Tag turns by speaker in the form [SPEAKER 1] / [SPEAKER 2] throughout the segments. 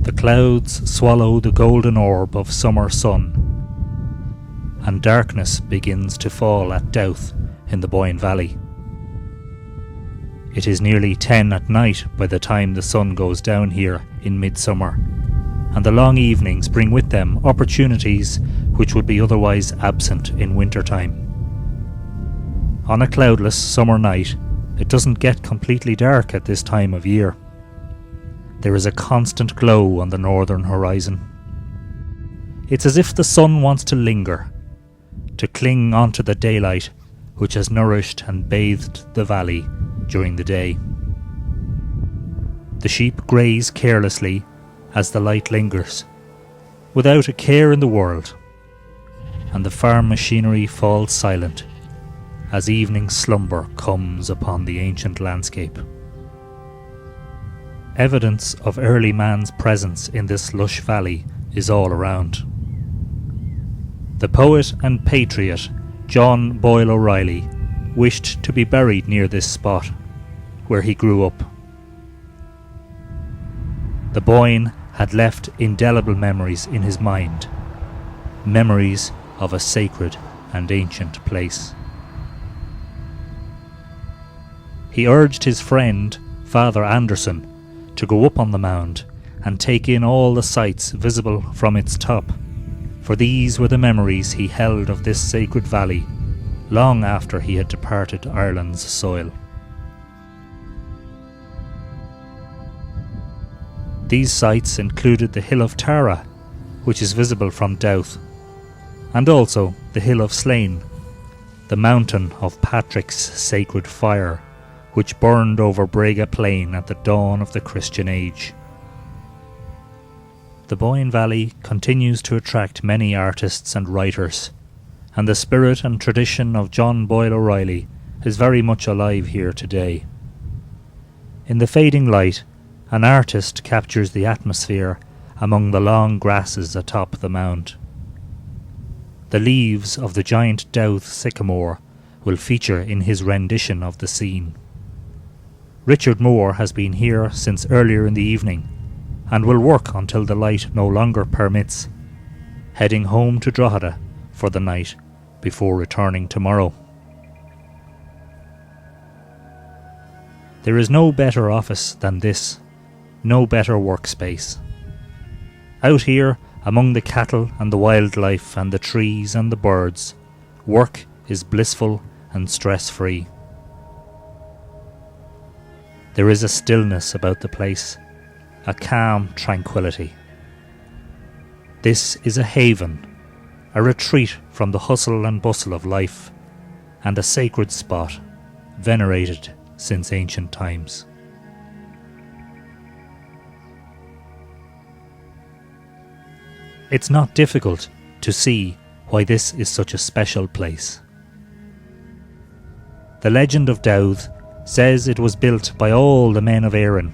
[SPEAKER 1] The clouds swallow the golden orb of summer sun, and darkness begins to fall at Dowth in the Boyne Valley. It is nearly 10 at night by the time the sun goes down here in midsummer, and the long evenings bring with them opportunities which would be otherwise absent in wintertime. On a cloudless summer night, it doesn't get completely dark at this time of year. There is a constant glow on the northern horizon. It's as if the sun wants to linger, to cling onto the daylight which has nourished and bathed the valley during the day. The sheep graze carelessly as the light lingers, without a care in the world, and the farm machinery falls silent as evening slumber comes upon the ancient landscape. Evidence of early man's presence in this lush valley is all around. The poet and patriot John Boyle O'Reilly wished to be buried near this spot, where he grew up. The Boyne had left indelible memories in his mind, memories of a sacred and ancient place. He urged his friend, Father Anderson, to go up on the mound and take in all the sights visible from its top, for these were the memories he held of this sacred valley long after he had departed Ireland's soil. These sights included the Hill of Tara, which is visible from Dowth, and also the Hill of Slane, the mountain of Patrick's sacred fire, which burned over Brega Plain at the dawn of the Christian age. The Boyne Valley continues to attract many artists and writers, and the spirit and tradition of John Boyle O'Reilly is very much alive here today. In the fading light, an artist captures the atmosphere among the long grasses atop the mound. The leaves of the giant Dowth sycamore will feature in his rendition of the scene. Richard Moore has been here since earlier in the evening, and will work until the light no longer permits, heading home to Drogheda for the night before returning tomorrow. There is no better office than this, no better workspace. Out here, among the cattle and the wildlife and the trees and the birds, work is blissful and stress-free. There is a stillness about the place, a calm tranquility. This is a haven, a retreat from the hustle and bustle of life, and a sacred spot, venerated since ancient times. It's not difficult to see why this is such a special place. The legend of Dowth says it was built by all the men of Erin,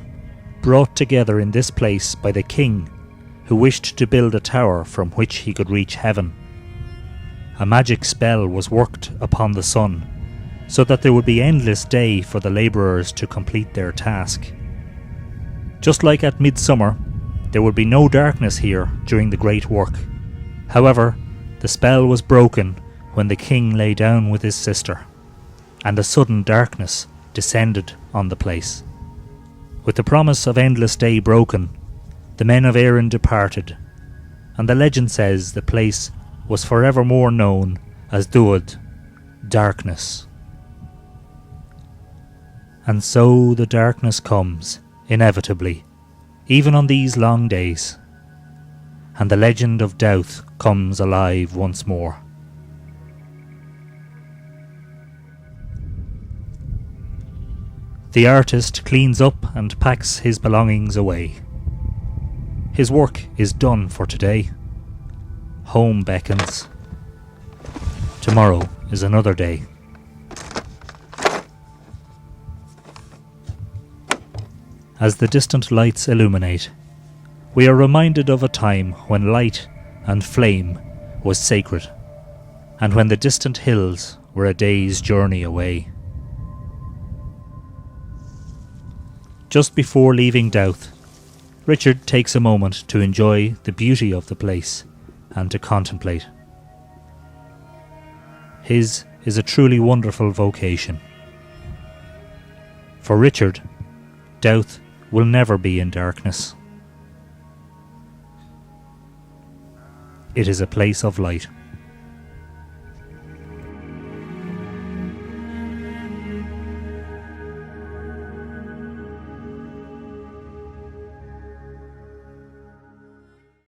[SPEAKER 1] brought together in this place by the king, who wished to build a tower from which he could reach heaven. A magic spell was worked upon the sun, so that there would be endless day for the labourers to complete their task. Just like at midsummer, there would be no darkness here during the great work. However, the spell was broken when the king lay down with his sister, and a sudden darkness descended on the place. With the promise of endless day broken, the men of Erin departed, and the legend says the place was forevermore known as Dowth, darkness. And so the darkness comes, inevitably, even on these long days, and the legend of Dowth comes alive once more. The artist cleans up and packs his belongings away. His work is done for today. Home beckons. Tomorrow is another day. As the distant lights illuminate, we are reminded of a time when light and flame was sacred, and when the distant hills were a day's journey away. Just before leaving Dowth, Richard takes a moment to enjoy the beauty of the place and to contemplate. His is a truly wonderful vocation. For Richard, Dowth will never be in darkness. It is a place of light.